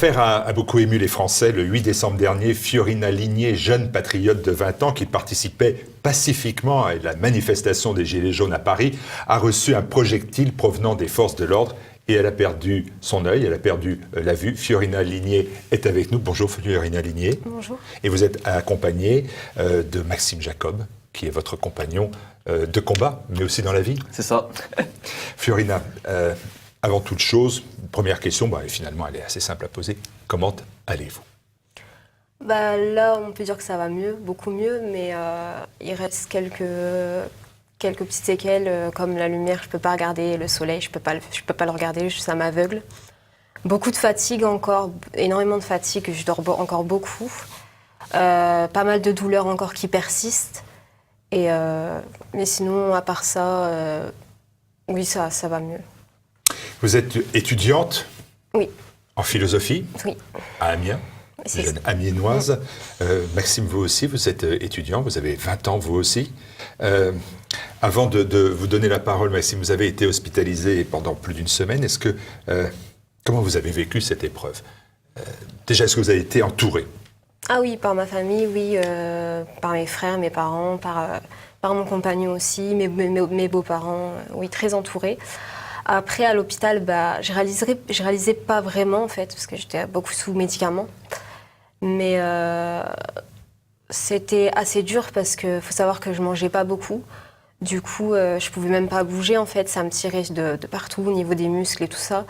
affaire a beaucoup ému les Français. Le 8 décembre dernier, Fiorina Ligné, jeune patriote de 20 ans qui participait pacifiquement à la manifestation des Gilets jaunes à Paris, a reçu un projectile provenant des forces de l'ordre et elle a perdu son œil, elle a perdu la vue. Fiorina Ligné est avec nous. Bonjour Fiorina Ligné. Bonjour. Et vous êtes accompagnée de Maxime Jacob, qui est votre compagnon de combat, mais aussi dans la vie. C'est ça. Fiorina, avant toute chose, première question, finalement elle est assez simple à poser. Comment allez-vous ? Là, on peut dire que ça va mieux, beaucoup mieux, mais il reste quelques petites séquelles, comme la lumière, je ne peux pas regarder le soleil, je peux pas le regarder, ça m'aveugle. Beaucoup de fatigue encore, énormément de fatigue, je dors encore beaucoup. Pas mal de douleurs encore qui persistent. Mais sinon, à part ça, oui, ça va mieux. Vous êtes étudiante ? Oui. En philosophie ? Oui. À Amiens ? Jeune amiénoise. Maxime, vous aussi, vous êtes étudiant, vous avez 20 ans, vous aussi. Avant de vous donner la parole, Maxime, vous avez été hospitalisé pendant plus d'une semaine. Comment vous avez vécu cette épreuve ? Déjà, est-ce que vous avez été entouré ? Ah oui, par ma famille, oui, par mes frères, mes parents, par mon compagnon aussi, mes beaux-parents, oui, très entourée. Après, à l'hôpital, je réalisais pas vraiment, en fait, parce que j'étais beaucoup sous médicaments. Mais c'était assez dur parce qu'il faut savoir que je mangeais pas beaucoup. Du coup, je pouvais même pas bouger, en fait. Ça me tirait de partout, au niveau des muscles et tout ça.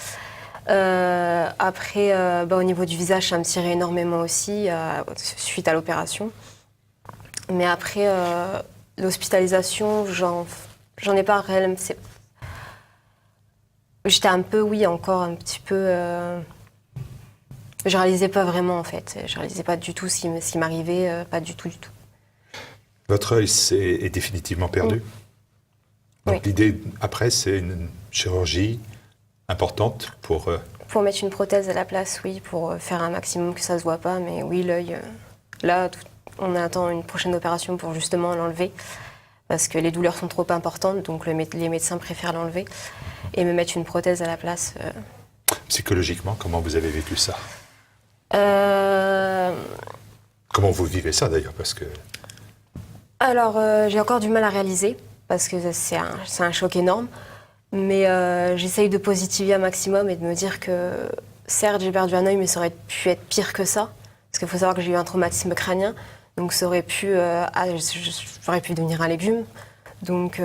Après, au niveau du visage, ça me tirait énormément aussi, suite à l'opération. Mais après, l'hospitalisation, j'en ai pas réellement. J'étais un peu, oui, encore un petit peu... Je réalisais pas vraiment, en fait. Je réalisais pas du tout ce qui m'arrivait, pas du tout, du tout. Votre œil est définitivement perdu. Donc oui. L'idée, après, c'est une chirurgie importante pour... Pour mettre une prothèse à la place, oui, pour faire un maximum que ça se voit pas. Mais oui, l'œil, là, on attend une prochaine opération pour justement l'enlever. Parce que les douleurs sont trop importantes, donc les médecins préfèrent l'enlever. Et me mettre une prothèse à la place. Psychologiquement, comment vous avez vécu ça ? Comment vous vivez ça d'ailleurs ? Parce que... Alors, j'ai encore du mal à réaliser, parce que c'est un choc énorme. Mais j'essaye de positiver un maximum et de me dire que, certes, j'ai perdu un œil, mais ça aurait pu être pire que ça. Parce qu'il faut savoir que j'ai eu un traumatisme crânien, donc ça aurait pu... j'aurais pu devenir un légume. Donc,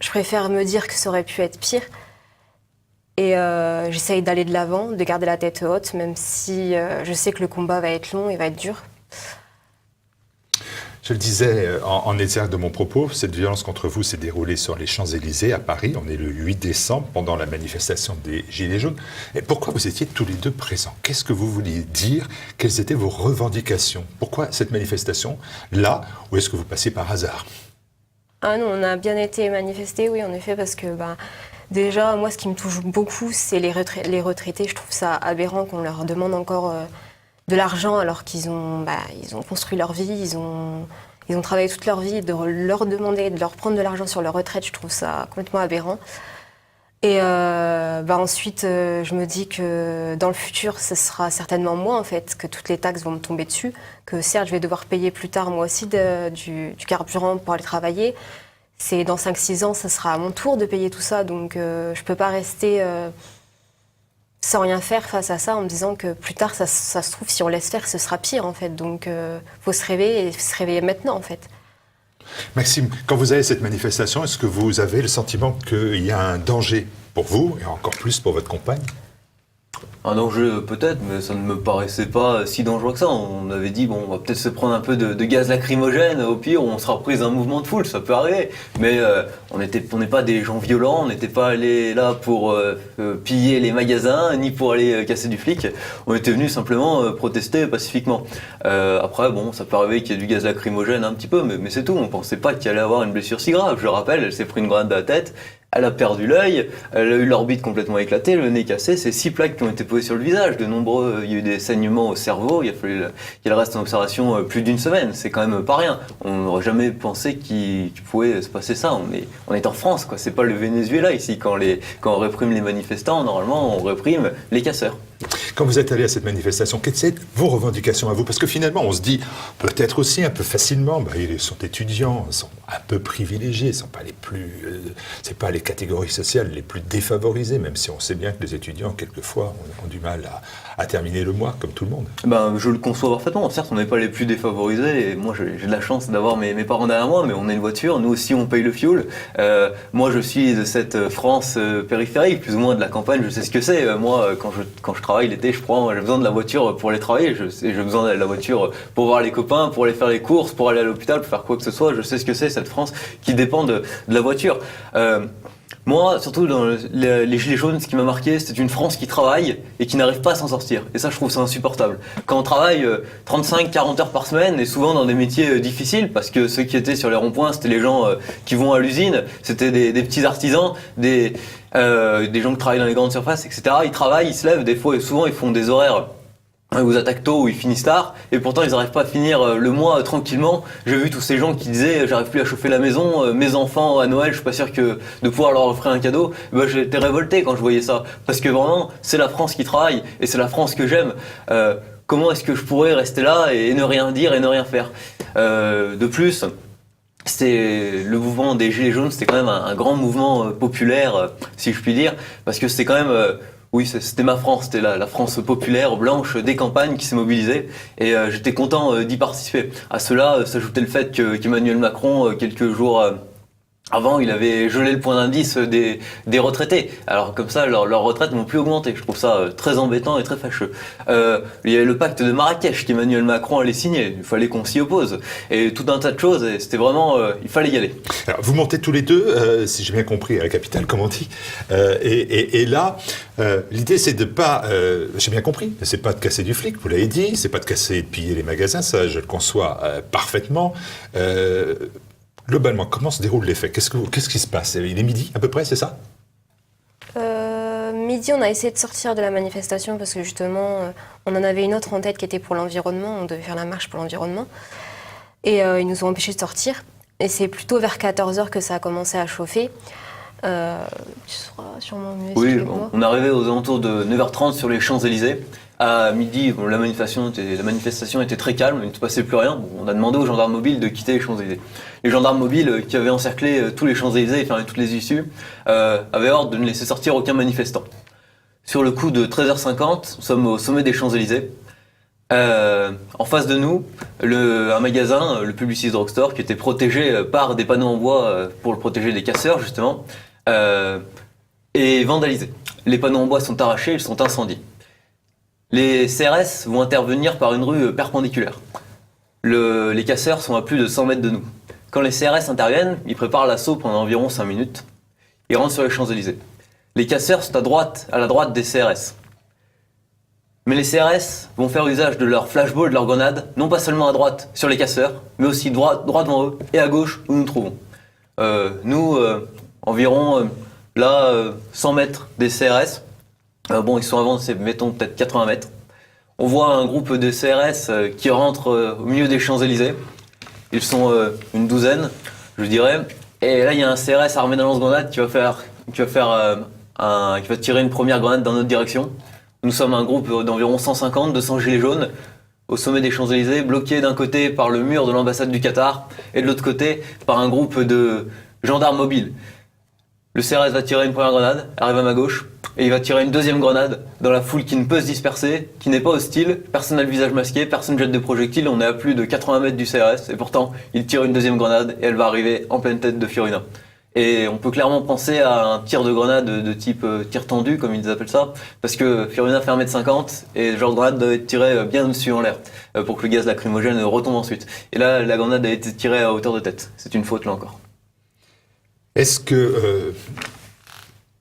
je préfère me dire que ça aurait pu être pire. Et j'essaye d'aller de l'avant, de garder la tête haute, même si je sais que le combat va être long et va être dur. Je le disais en exergue de mon propos, cette violence contre vous s'est déroulée sur les Champs-Élysées à Paris. On est le 8 décembre, pendant la manifestation des Gilets jaunes. Et pourquoi vous étiez tous les deux présents ? Qu'est-ce que vous vouliez dire ? Quelles étaient vos revendications ? Pourquoi cette manifestation là, ou est-ce que vous passez par hasard ? Ah non, on a bien été manifestés, oui, en effet, parce que déjà, moi, ce qui me touche beaucoup, c'est les retraités. Je trouve ça aberrant qu'on leur demande encore de l'argent alors qu'ils ont construit leur vie, ils ont travaillé toute leur vie, de leur demander, de leur prendre de l'argent sur leur retraite, je trouve ça complètement aberrant. Et ensuite, je me dis que dans le futur, ce sera certainement moi, en fait, que toutes les taxes vont me tomber dessus, que certes, je vais devoir payer plus tard, moi aussi, du carburant pour aller travailler. C'est dans 5-6 ans, ça sera à mon tour de payer tout ça, donc je peux pas rester sans rien faire face à ça, en me disant que plus tard, ça se trouve, si on laisse faire, ce sera pire, en fait. Donc, faut se réveiller, et se réveiller maintenant, en fait. Maxime, quand vous avez cette manifestation, est-ce que vous avez le sentiment qu'il y a un danger pour vous, et encore plus pour votre compagne ? Un danger peut-être, mais ça ne me paraissait pas si dangereux que ça. On avait dit, on va peut-être se prendre un peu de gaz lacrymogène, au pire on sera pris d'un mouvement de foule, ça peut arriver. Mais on n'est pas des gens violents, on n'était pas allés là pour piller les magasins, ni pour aller casser du flic. On était venus simplement protester pacifiquement. Après, ça peut arriver qu'il y ait du gaz lacrymogène un petit peu, mais c'est tout. On ne pensait pas qu'il allait avoir une blessure si grave. Je le rappelle, elle s'est pris une grenade à la tête. Elle a perdu l'œil, elle a eu l'orbite complètement éclatée, le nez cassé, c'est 6 plaques qui ont été posées sur le visage, il y a eu des saignements au cerveau, il a fallu qu'elle reste en observation plus d'une semaine, c'est quand même pas rien. On n'aurait jamais pensé qu'il pouvait se passer ça, on est en France, quoi. C'est pas le Venezuela ici, quand on réprime les manifestants, normalement on réprime les casseurs. quand vous êtes allé à cette manifestation, quelles étaient vos revendications à vous? Parce que finalement, on se dit, peut-être aussi un peu facilement, ils sont étudiants, ils sont un peu privilégiés, ce ne sont pas c'est pas les catégories sociales les plus défavorisées, même si on sait bien que les étudiants, quelquefois, ont du mal à terminer le mois, comme tout le monde. Je le conçois parfaitement. Certes, on n'est pas les plus défavorisés, et moi j'ai de la chance d'avoir mes parents derrière moi, mais on a une voiture, nous aussi on paye le fioul. Moi je suis de cette France périphérique, plus ou moins de la campagne, je sais ce que c'est. Moi, quand je travaille l'été, j'ai besoin de la voiture pour aller travailler, j'ai besoin de la voiture pour voir les copains, pour aller faire les courses, pour aller à l'hôpital, pour faire quoi que ce soit. Je sais ce que c'est, cette France qui dépend de la voiture. Moi, surtout dans les Gilets jaunes, ce qui m'a marqué, c'était une France qui travaille et qui n'arrive pas à s'en sortir. Et ça, je trouve ça insupportable. Quand on travaille 35-40 heures par semaine, et souvent dans des métiers difficiles, parce que ceux qui étaient sur les ronds-points, c'était les gens qui vont à l'usine, c'était des petits artisans, des gens qui travaillent dans les grandes surfaces, etc. Ils travaillent, ils se lèvent, des fois, et souvent, ils font des horaires. Ils vous attaquent tôt ou ils finissent tard, et pourtant ils n'arrivent pas à finir le mois tranquillement. J'ai vu tous ces gens qui disaient j'arrive plus à chauffer la maison, mes enfants à Noël, je suis pas sûr de pouvoir leur offrir un cadeau. J'étais révolté quand je voyais ça, parce que vraiment c'est la France qui travaille et c'est la France que j'aime. Comment est-ce que je pourrais rester là et ne rien dire et ne rien faire? De plus, le mouvement des Gilets jaunes, c'était quand même un grand mouvement populaire, si je puis dire, parce que c'était quand même oui, c'était ma France, c'était la France populaire, blanche, des campagnes qui s'est mobilisée, et j'étais content d'y participer. À cela s'ajoutait le fait qu'Emmanuel Macron, quelques jours avant, il avait gelé le point d'indice des retraités. Alors comme ça, leurs retraites n'ont plus augmenté. Je trouve ça très embêtant et très fâcheux. Il y avait le pacte de Marrakech qu'Emmanuel Macron allait signer. Il fallait qu'on s'y oppose. Et tout un tas de choses. Et c'était vraiment... il fallait y aller. Alors, vous montez tous les deux, si j'ai bien compris, à la capitale, comme on dit. Et là, l'idée, c'est de pas... j'ai bien compris. C'est pas de casser du flic, vous l'avez dit. C'est pas de casser et de piller les magasins. Ça, je le conçois parfaitement. Globalement, comment se déroulent les faits? Qu'est-ce qui se passe? Il est midi à peu près, c'est ça? Midi, on a essayé de sortir de la manifestation parce que justement, on en avait une autre en tête qui était pour l'environnement. On devait faire la marche pour l'environnement. Et ils nous ont empêchés de sortir. Et c'est plutôt vers 14h que ça a commencé à chauffer. Tu sauras sûrement mieux expliquer que moi. On est arrivé aux alentours de 9h30 sur les Champs-Élysées. À midi, la manifestation était très calme, il ne se passait plus rien. On a demandé aux gendarmes mobiles de quitter les Champs-Élysées. Les gendarmes mobiles qui avaient encerclé tous les Champs-Élysées et fermé toutes les issues avaient ordre de ne laisser sortir aucun manifestant. Sur le coup de 13h50, nous sommes au sommet des Champs-Élysées. En face de nous, un magasin, le Publicis Drugstore, qui était protégé par des panneaux en bois pour le protéger des casseurs, justement, est vandalisé. Les panneaux en bois sont arrachés, ils sont incendiés. Les CRS vont intervenir par une rue perpendiculaire. Les casseurs sont à plus de 100 mètres de nous. Quand les CRS interviennent, ils préparent l'assaut pendant environ 5 minutes. Ils rentrent sur les Champs-Élysées. Les casseurs sont à la droite des CRS. Mais les CRS vont faire usage de leur flashball, de leur grenade, non pas seulement à droite sur les casseurs, mais aussi droit devant eux et à gauche où nous nous trouvons. Environ 100 mètres des CRS. Ils sont avancés, mettons peut-être 80 mètres. On voit un groupe de CRS qui rentre au milieu des Champs-Élysées. Ils sont une douzaine, je dirais. Et là, il y a un CRS armé d'un lance-grenade qui va tirer une première grenade dans notre direction. Nous sommes un groupe d'environ 150-200 gilets jaunes au sommet des Champs-Élysées, bloqués d'un côté par le mur de l'ambassade du Qatar et de l'autre côté par un groupe de gendarmes mobiles. Le CRS va tirer une première grenade, arrive à ma gauche, et il va tirer une deuxième grenade dans la foule qui ne peut se disperser, qui n'est pas hostile, personne n'a le visage masqué, personne ne jette de projectiles, on est à plus de 80 mètres du CRS, et pourtant il tire une deuxième grenade et elle va arriver en pleine tête de Fiorina. Et on peut clairement penser à un tir de grenade de type tir tendu, comme ils appellent ça, parce que Fiorina fait 1m50 et le genre de grenade doit être tiré bien au-dessus en l'air pour que le gaz lacrymogène retombe ensuite. Et là, la grenade a été tirée à hauteur de tête. C'est une faute là encore. Est-ce que...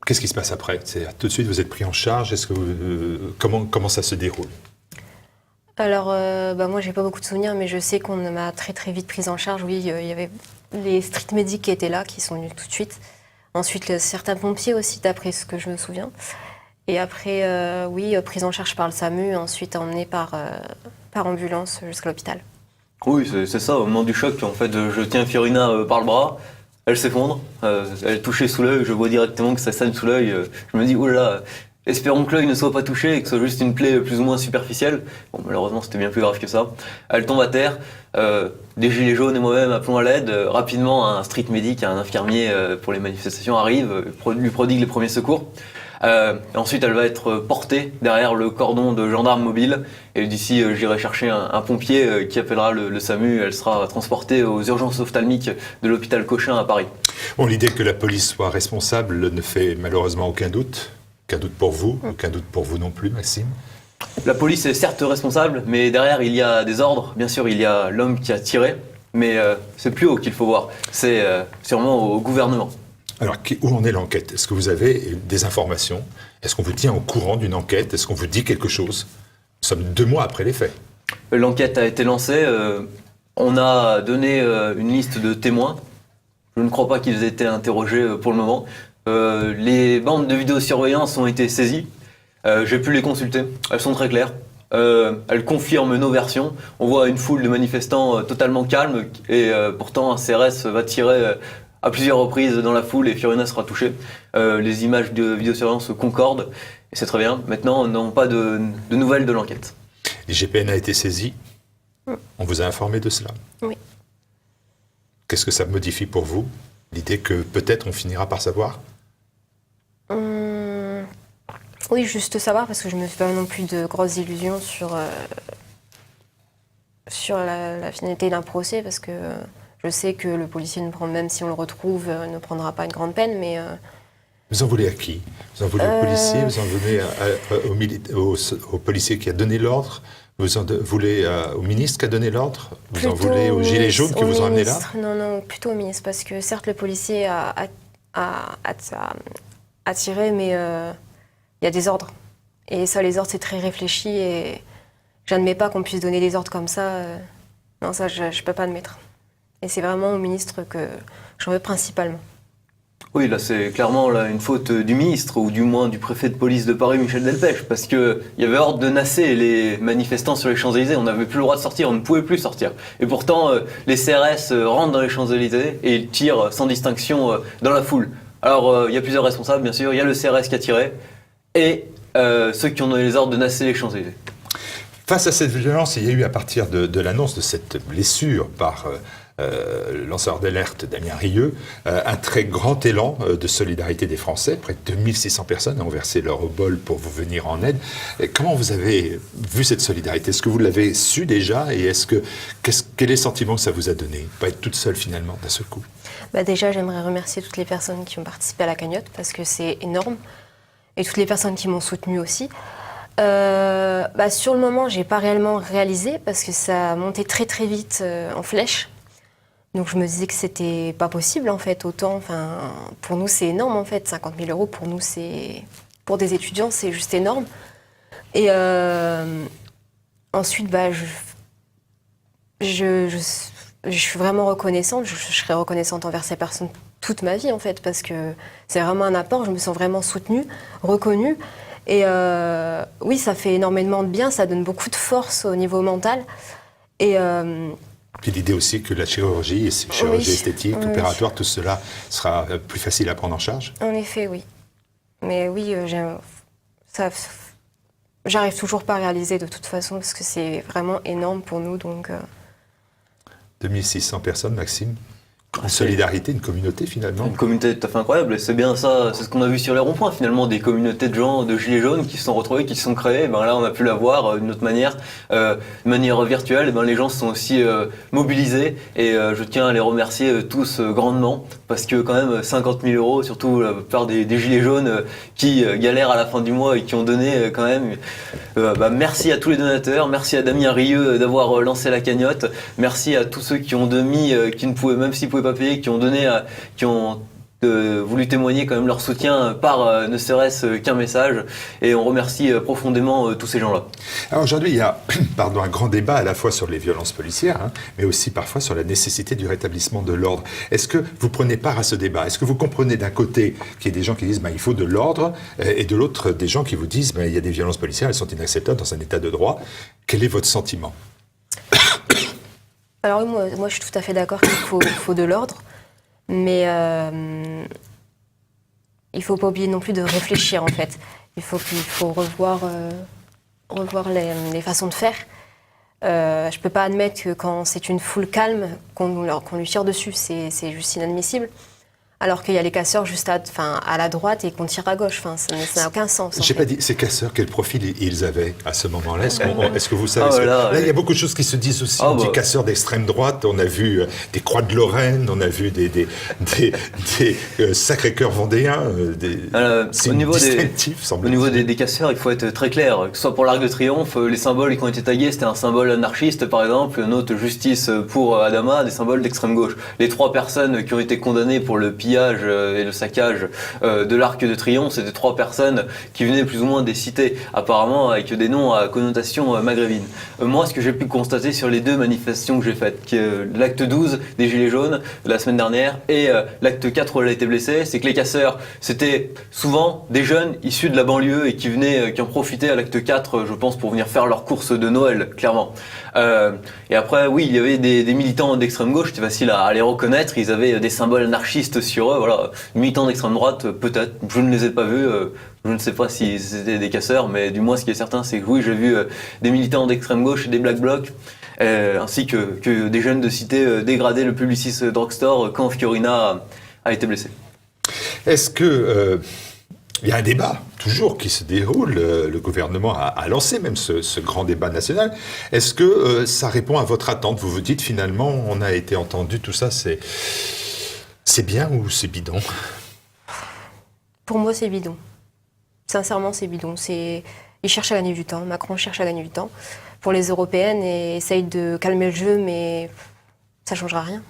qu'est-ce qui se passe après? Tout de suite, vous êtes pris en charge. Comment ça se déroule? Alors, moi, j'ai pas beaucoup de souvenirs, mais je sais qu'on m'a très très vite prise en charge. Oui, il y avait les street medics qui étaient là, qui sont venus tout de suite. Ensuite, certains pompiers aussi, d'après ce que je me souviens. Et après, prise en charge par le SAMU, ensuite emmenée par ambulance jusqu'à l'hôpital. Oui, c'est ça. Au moment du choc, en fait, je tiens Fiorina par le bras. Elle s'effondre, elle est touchée sous l'œil, je vois directement que ça saigne sous l'œil. Je me dis, oh là là. Espérons que l'œil ne soit pas touché et que ce soit juste une plaie plus ou moins superficielle. Bon, malheureusement, c'était bien plus grave que ça. Elle tombe à terre. Des gilets jaunes et moi-même appelons à l'aide. Rapidement, un street medic, un infirmier pour les manifestations arrive, lui prodigue les premiers secours. Ensuite, elle va être portée derrière le cordon de gendarmes mobiles. Et d'ici, j'irai chercher un pompier qui appellera le SAMU. Elle sera transportée aux urgences ophtalmiques de l'hôpital Cochin à Paris. Bon, l'idée que la police soit responsable ne fait malheureusement aucun doute. Aucun doute pour vous, aucun doute pour vous non plus, Maxime. La police est certes responsable, mais derrière, il y a des ordres. Bien sûr, il y a l'homme qui a tiré, mais c'est plus haut qu'il faut voir. C'est sûrement au gouvernement. Alors, où en est l'enquête? Est-ce que vous avez des informations? Est-ce qu'on vous tient au courant d'une enquête? Est-ce qu'on vous dit quelque chose? Nous sommes 2 mois après les faits. L'enquête a été lancée. On a donné une liste de témoins. Je ne crois pas qu'ils aient été interrogés pour le moment. Les bandes de vidéosurveillance ont été saisies. J'ai pu les consulter. Elles sont très claires. Elles confirment nos versions. On voit une foule de manifestants totalement calme et pourtant un CRS va tirer à plusieurs reprises dans la foule et Fiorina sera touchée. Les images de vidéosurveillance concordent et c'est très bien. Maintenant, on n'a pas de nouvelles de l'enquête. L'IGPN a été saisi. On vous a informé de cela. Oui. Qu'est-ce que ça modifie pour vous? L'idée que peut-être on finira par savoir? Oui, juste savoir, parce que je ne me fais pas non plus de grosses illusions sur la finalité d'un procès, parce que je sais que le policier, même si on le retrouve, ne prendra pas une grande peine, mais... Vous en voulez à qui? Vous en voulez au policier? Vous en voulez au policier qui a donné l'ordre? Vous en voulez au ministre qui a donné l'ordre? Vous en voulez aux gilets jaunes qui vous ont amené là? Non, plutôt au ministre, parce que certes, le policier a tiré, mais il y a des ordres. Et ça, les ordres, c'est très réfléchi, et j'admets pas qu'on puisse donner des ordres comme ça. Non, ça, je peux pas admettre. Et c'est vraiment au ministre que j'en veux principalement. Oui, là, c'est clairement une faute du ministre, ou du moins du préfet de police de Paris, Michel Delpech, parce qu'il y avait ordre de nasser les manifestants sur les Champs-Élysées, on n'avait plus le droit de sortir, on ne pouvait plus sortir. Et pourtant, les CRS rentrent dans les Champs-Élysées et ils tirent sans distinction dans la foule. Alors, il y a plusieurs responsables, bien sûr, il y a le CRS qui a tiré, et ceux qui ont donné les ordres de nasser les Champs-Élysées. Face à cette violence, il y a eu, à partir de l'annonce de cette blessure par le lanceur d'alerte Damien Rieu, un très grand élan de solidarité des Français. Près de 2600 personnes ont versé leur obol pour vous venir en aide. Et comment vous avez vu cette solidarité? Est-ce que vous l'avez su déjà? Et quel est le sentiment que ça vous a donné? Pas être toute seule finalement d'un seul coup. Déjà, j'aimerais remercier toutes les personnes qui ont participé à la cagnotte, parce que c'est énorme. Et toutes les personnes qui m'ont soutenue aussi. Sur le moment, j'ai pas réellement réalisé parce que ça a monté très très vite en flèche. Donc je me disais que c'était pas possible en fait, autant. Pour nous, c'est énorme en fait. 50 000 euros pour nous, pour des étudiants, c'est juste énorme. Et ensuite, je suis vraiment reconnaissante. Je serai reconnaissante envers ces personnes toute ma vie en fait, parce que c'est vraiment un apport. Je me sens vraiment soutenue, reconnue. Et oui, ça fait énormément de bien, ça donne beaucoup de force au niveau mental. Et puis l'idée aussi que la chirurgie, esthétique, opératoire, tout cela sera plus facile à prendre en charge? En effet, oui. Mais oui, j'arrive toujours pas à réaliser de toute façon, parce que c'est vraiment énorme pour nous. Donc, 2600 personnes, Maxime. Une solidarité, une communauté finalement. Une communauté tout à fait incroyable, et c'est bien ça, c'est ce qu'on a vu sur les ronds-points finalement, des communautés de gens, de gilets jaunes qui se sont retrouvés, qui se sont créés. Là on a pu la voir d'une autre manière, de manière virtuelle. Les gens se sont aussi mobilisés, et je tiens à les remercier tous grandement, parce que quand même 50 000 euros, surtout la plupart des gilets jaunes qui galèrent à la fin du mois et qui ont donné quand même. Merci à tous les donateurs, merci à Damien Rieu d'avoir lancé la cagnotte, merci à tous ceux qui ont donné, qui ne pouvaient, même s'ils pouvaient pas payer, qui ont donné, qui ont voulu témoigner quand même leur soutien par ne serait-ce qu'un message, et on remercie profondément tous ces gens-là. Alors aujourd'hui, il y a un grand débat à la fois sur les violences policières, mais aussi parfois sur la nécessité du rétablissement de l'ordre. Est-ce que vous prenez part à ce débat? Est-ce que vous comprenez d'un côté qu'il y a des gens qui disent il faut de l'ordre, et de l'autre des gens qui vous disent il y a des violences policières, elles sont inacceptables dans un état de droit? Quel est votre sentiment? Alors moi je suis tout à fait d'accord qu'il faut de l'ordre, mais il ne faut pas oublier non plus de réfléchir en fait. Il faut revoir les façons de faire. Je ne peux pas admettre que quand c'est une foule calme, qu'on lui tire dessus, c'est juste inadmissible. Alors qu'il y a les casseurs juste à la droite et qu'on tire à gauche. Enfin, ça n'a aucun sens. Je n'ai pas dit, ces casseurs, quel profil ils avaient à ce moment-là? Est-ce que vous savez? Voilà, là, il y a beaucoup de choses qui se disent aussi. On dit casseurs d'extrême droite, on a vu des Croix de Lorraine, on a vu des Sacré-Cœur vendéens. C'est distinctif, semble-t-il. Au niveau des casseurs, il faut être très clair. Que ce soit pour l'Arc de Triomphe, les symboles qui ont été tagués, c'était un symbole anarchiste, par exemple, note justice pour Adama, des symboles d'extrême gauche. Les 3 personnes qui ont été condamnées pour le pillage et le saccage de l'Arc de Triomphe, c'était 3 personnes qui venaient plus ou moins des cités, apparemment avec des noms à connotation maghrébine. Moi, ce que j'ai pu constater sur les 2 manifestations que j'ai faites, l'acte 12 des Gilets jaunes la semaine dernière et l'acte 4 où elle a été blessée, c'est que les casseurs, c'était souvent des jeunes issus de la banlieue et qui en profitaient à l'acte 4, je pense, pour venir faire leurs courses de Noël, clairement. Et après, oui, il y avait des militants d'extrême gauche, c'était facile à les reconnaître, ils avaient des symboles anarchistes sur eux, voilà. Militants d'extrême droite, peut-être, je ne les ai pas vus, je ne sais pas si c'était des casseurs, mais du moins ce qui est certain, c'est que oui, j'ai vu des militants d'extrême gauche et des Black Blocs, ainsi que des jeunes de cité dégrader le Publicis Drugstore quand Fiorina a été blessée. Est-ce que... il y a un débat, toujours, qui se déroule. Le gouvernement a lancé même ce grand débat national. Est-ce que ça répond à votre attente? Vous vous dites, finalement, on a été entendu, tout ça, c'est bien ou c'est bidon? Pour moi, c'est bidon. Sincèrement, c'est bidon. Ils cherchent à gagner du temps. Macron cherche à gagner du temps pour les européennes et essaye de calmer le jeu, mais ça ne changera rien.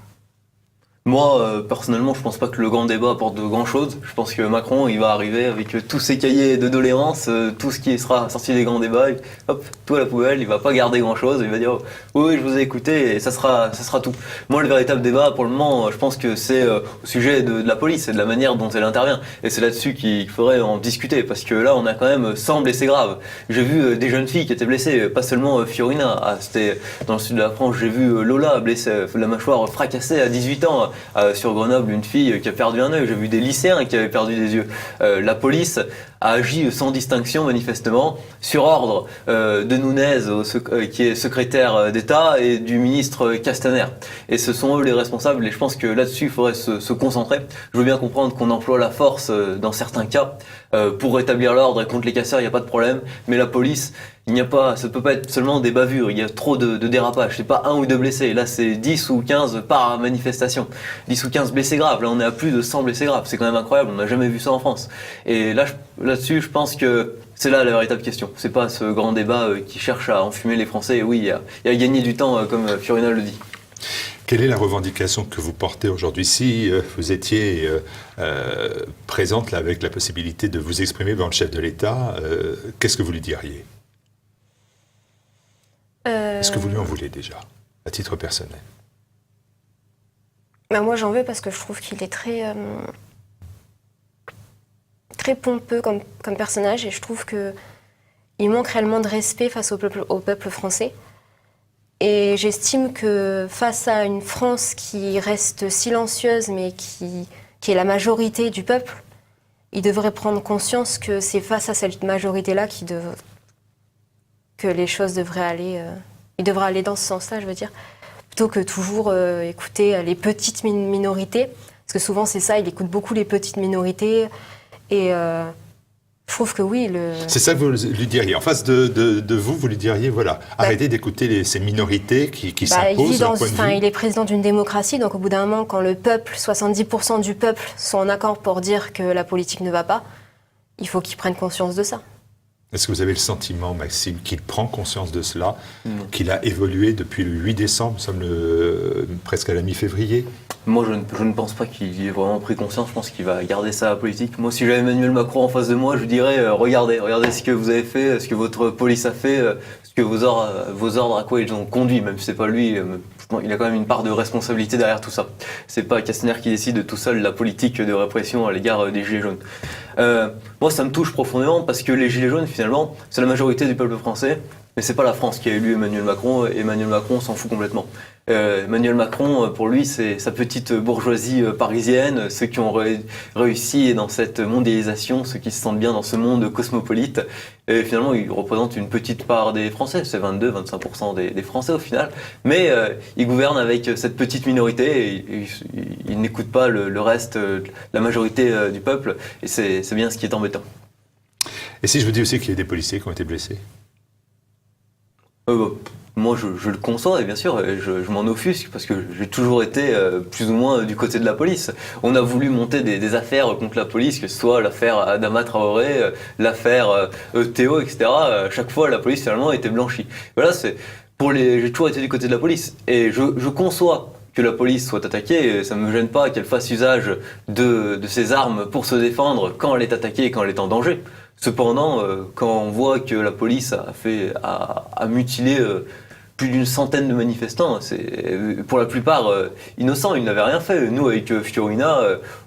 Moi, personnellement, je pense pas que le grand débat apporte de grand chose. Je pense que Macron, il va arriver avec tous ses cahiers de doléances, tout ce qui sera sorti des grands débats, hop, tout à la poubelle, il va pas garder grand chose, il va dire oui, je vous ai écouté et ça sera tout. Moi, le véritable débat, pour le moment, je pense que c'est au sujet de la police et de la manière dont elle intervient. Et c'est là-dessus qu'il faudrait en discuter, parce que là, on a quand même 100 blessés graves. J'ai vu des jeunes filles qui étaient blessées, pas seulement Fiorina. C'était dans le sud de la France, j'ai vu Lola blessée, la mâchoire fracassée à 18 ans. Sur Grenoble, une fille qui a perdu un œil. J'ai vu des lycéens qui avaient perdu des yeux. La police a agi sans distinction, manifestement, sur ordre de Nunez, qui est secrétaire d'État, et du ministre Castaner. Et ce sont eux les responsables, et je pense que là-dessus, il faudrait se concentrer. Je veux bien comprendre qu'on emploie la force dans certains cas pour rétablir l'ordre, et contre les casseurs, il n'y a pas de problème. Mais la police, ça peut pas être seulement des bavures, il y a trop de dérapages. C'est pas 1 ou 2 blessés, là c'est 10 ou 15 par manifestation. 10 ou 15 blessés graves, là on est à plus de 100 blessés graves, c'est quand même incroyable, on n'a jamais vu ça en France. Et là-dessus, je pense que c'est là la véritable question. C'est pas ce grand débat qui cherche à enfumer les Français. Et oui, il y a à gagner du temps, comme Fiorina le dit. Quelle est la revendication que vous portez aujourd'hui? Si vous étiez présente là, avec la possibilité de vous exprimer devant le chef de l'État, qu'est-ce que vous lui diriez? Est-ce que vous lui en voulez déjà, à titre personnel? Ben moi, j'en veux parce que je trouve qu'il est très pompeux comme personnage, et je trouve qu'il manque réellement de respect face au peuple français. Et j'estime que face à une France qui reste silencieuse, mais qui est la majorité du peuple, il devrait prendre conscience que c'est face à cette majorité-là que les choses devraient aller... il devrait aller dans ce sens-là, je veux dire, plutôt que toujours écouter les petites minorités, parce que souvent c'est ça, il écoute beaucoup les petites minorités, et je trouve que oui... C'est ça que vous lui diriez. En face de vous, vous lui diriez, voilà, arrêtez d'écouter ces minorités qui s'imposent leur point de vue. Il est président d'une démocratie, donc au bout d'un moment, quand le peuple, 70% du peuple sont en accord pour dire que la politique ne va pas, il faut qu'il prenne conscience de ça. Est-ce que vous avez le sentiment, Maxime, qu'il prend conscience de cela, qu'il a évolué depuis le 8 décembre, nous sommes presque à la mi-février? Moi, je ne pense pas qu'il ait vraiment pris conscience. Je pense qu'il va garder ça à la politique. Moi, si j'avais Emmanuel Macron en face de moi, je dirais regardez ce que vous avez fait, ce que votre police a fait, ce que vos ordres à quoi ils ont conduit. Même si c'est pas lui, il a quand même une part de responsabilité derrière tout ça. C'est pas Castaner qui décide tout seul la politique de répression à l'égard des Gilets jaunes. Moi, ça me touche profondément parce que les Gilets jaunes, finalement, c'est la majorité du peuple français. Mais c'est pas la France qui a élu Emmanuel Macron. Emmanuel Macron s'en fout complètement. Emmanuel Macron, pour lui, c'est sa petite bourgeoisie parisienne, ceux qui ont réussi dans cette mondialisation, ceux qui se sentent bien dans ce monde cosmopolite. Et finalement, il représente une petite part des Français, c'est 22-25% des Français au final. Mais il gouverne avec cette petite minorité et il n'écoute pas le reste, la majorité du peuple. Et c'est bien ce qui est embêtant. Et si je vous dis aussi qu'il y a des policiers qui ont été blessés? Moi, je le conçois, et bien sûr, je m'en offusque, parce que j'ai toujours été plus ou moins du côté de la police. On a voulu monter des affaires contre la police, que ce soit l'affaire Adama Traoré, l'affaire Théo, etc. Chaque fois, la police, finalement, était blanchie. Voilà, j'ai toujours été du côté de la police. Et je conçois que la police soit attaquée, ça ne me gêne pas qu'elle fasse usage de ses armes pour se défendre quand elle est attaquée et quand elle est en danger. Cependant, quand on voit que la police a mutilé plus d'une centaine de manifestants, c'est pour la plupart innocents, ils n'avaient rien fait. Nous, avec Fiorina,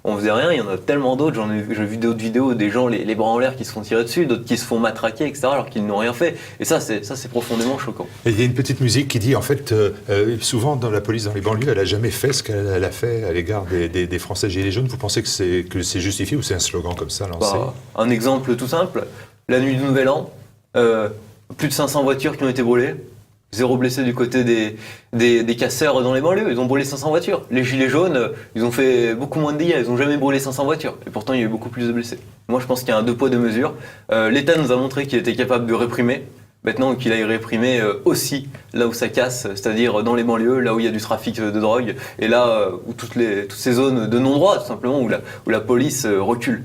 on faisait rien, il y en a tellement d'autres, j'ai vu d'autres vidéos, des gens les bras en l'air qui se font tirer dessus, d'autres qui se font matraquer, etc., alors qu'ils n'ont rien fait. Et ça, c'est profondément choquant. Et il y a une petite musique qui dit, en fait, souvent dans la police, dans les banlieues, elle n'a jamais fait ce qu'elle a fait à l'égard des Français gilets jaunes. Vous pensez que c'est justifié ou c'est un slogan comme ça lancé? Un exemple tout simple, la nuit du Nouvel An, plus de 500 voitures qui ont été brûlées, 0 blessé du côté des casseurs dans les banlieues. Ils ont brûlé 500 voitures. Les gilets jaunes, ils ont fait beaucoup moins de dégâts. Ils n'ont jamais brûlé 500 voitures. Et pourtant, il y a eu beaucoup plus de blessés. Moi, je pense qu'il y a un 2 poids 2 mesures. L'État nous a montré qu'il était capable de réprimer. Maintenant, qu'il aille réprimer aussi là où ça casse, c'est-à-dire dans les banlieues, là où il y a du trafic de drogue, et là où toutes ces zones de non-droit, tout simplement, où la police recule.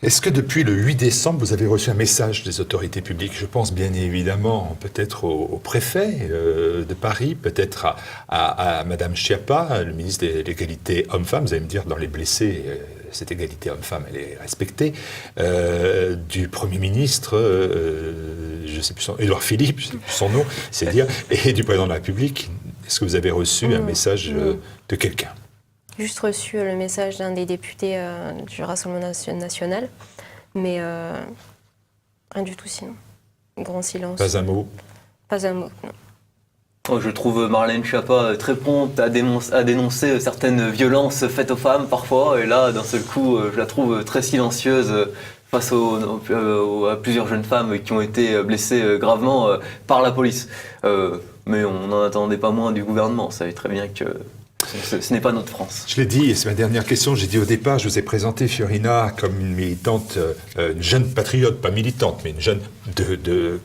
Est-ce que depuis le 8 décembre, vous avez reçu un message des autorités publiques? Je pense bien évidemment peut-être au préfet de Paris, peut-être à Madame Schiappa, le ministre de l'égalité homme-femme. Vous allez me dire, dans les blessés, cette égalité homme-femme, elle est respectée. Du Premier ministre, je ne sais plus Édouard Philippe, je ne sais plus son nom, c'est dire, et du Président de la République. Est-ce que vous avez reçu un message de quelqu'un? Juste reçu le message d'un des députés du Rassemblement national, mais rien du tout sinon. Grand silence. Pas un mot? Pas un mot, non. Je trouve Marlène Schiappa très prompte à dénoncer certaines violences faites aux femmes parfois, et là, d'un seul coup, je la trouve très silencieuse face à plusieurs jeunes femmes qui ont été blessées gravement par la police. Mais on n'en attendait pas moins du gouvernement, on savait très bien que ce n'est pas notre France. Je l'ai dit, et c'est ma dernière question, j'ai dit au départ, je vous ai présenté Fiorina comme une militante, une jeune patriote, pas militante, mais une jeune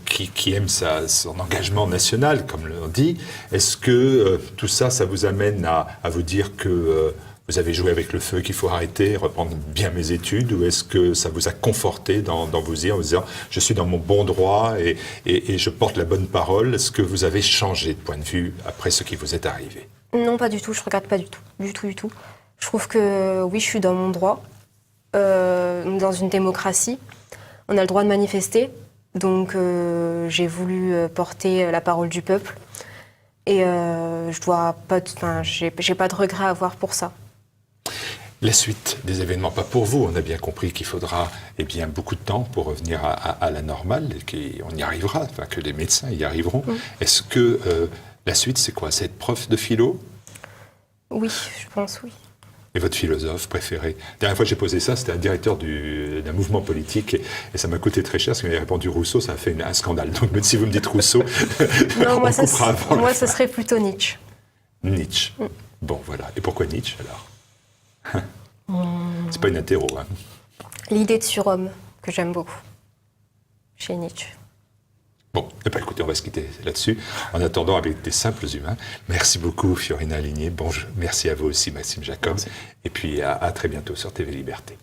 qui aime son engagement national, comme l'on dit. Est-ce que tout ça, ça vous amène à vous dire que vous avez joué avec le feu, qu'il faut arrêter, reprendre bien mes études, ou est-ce que ça vous a conforté dans vos idées en vous disant je suis dans mon bon droit et je porte la bonne parole? Est-ce que vous avez changé de point de vue après ce qui vous est arrivé? Non, pas du tout, je regarde pas du tout. Je trouve que oui, je suis dans mon droit. Dans une démocratie, on a le droit de manifester. Donc j'ai voulu porter la parole du peuple. Et j'ai pas de regret à avoir pour ça. La suite des événements, pas pour vous, on a bien compris qu'il faudra beaucoup de temps pour revenir à la normale, et qu'on y arrivera, que les médecins y arriveront. Est-ce que la suite, c'est quoi? C'est être prof de philo? Oui, je pense, oui. Et votre philosophe préféré? La dernière fois que j'ai posé ça, c'était un directeur d'un mouvement politique, et ça m'a coûté très cher, parce qu'il m'avait répondu Rousseau, ça a fait un scandale. Donc même si vous me dites Rousseau, non, moi, ce serait plutôt Nietzsche. Nietzsche. Bon, voilà. Et pourquoi Nietzsche, alors? C'est pas une interro, hein. L'idée de surhomme, que j'aime beaucoup, chez Nietzsche. Bon, écoutez, on va se quitter là-dessus, en attendant avec des simples humains. Merci beaucoup, Fiorina Ligné. Merci à vous aussi, Maxime Jacob. Merci. Et puis à très bientôt sur TV Liberté.